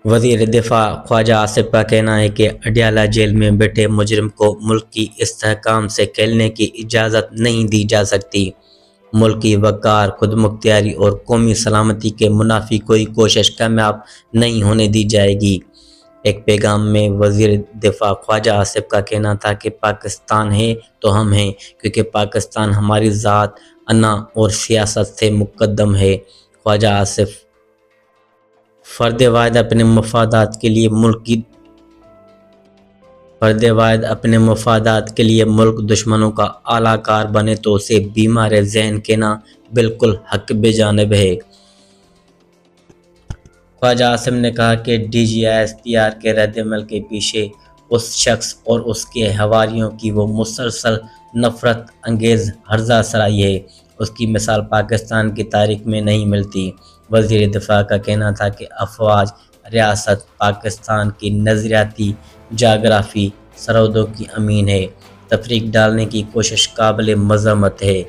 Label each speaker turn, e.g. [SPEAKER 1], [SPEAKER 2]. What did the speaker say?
[SPEAKER 1] وزیر دفاع خواجہ آصف کا کہنا ہے کہ اڈیالہ جیل میں بیٹھے مجرم کو ملک کی استحکام سے کھیلنے کی اجازت نہیں دی جا سکتی۔ ملک کی وقار، خود مختاری اور قومی سلامتی کے منافی کوئی کوشش کامیاب نہیں ہونے دی جائے گی۔ ایک پیغام میں وزیر دفاع خواجہ آصف کا کہنا تھا کہ پاکستان ہے تو ہم ہیں، کیونکہ پاکستان ہماری ذات، انا اور سیاست سے مقدم ہے۔ خواجہ آصف فرد واحد اپنے مفادات کے لیے ملک دشمنوں کا اعلی کار بنے تو اسے بیمار ذہن کہنا بالکل حق بے جانب ہے۔ خواجہ آصف نے کہا کہ DGISPR کے رد عمل کے پیچھے اس شخص اور اس کے حواریوں کی وہ مسلسل نفرت انگیز ہرزہ سرائی ہے، اس کی مثال پاکستان کی تاریخ میں نہیں ملتی۔ وزیر دفاع کا کہنا تھا کہ افواج ریاست پاکستان کی نظریاتی جغرافی سرحدوں کی امین ہے، تفریق ڈالنے کی کوشش قابل مذمت ہے۔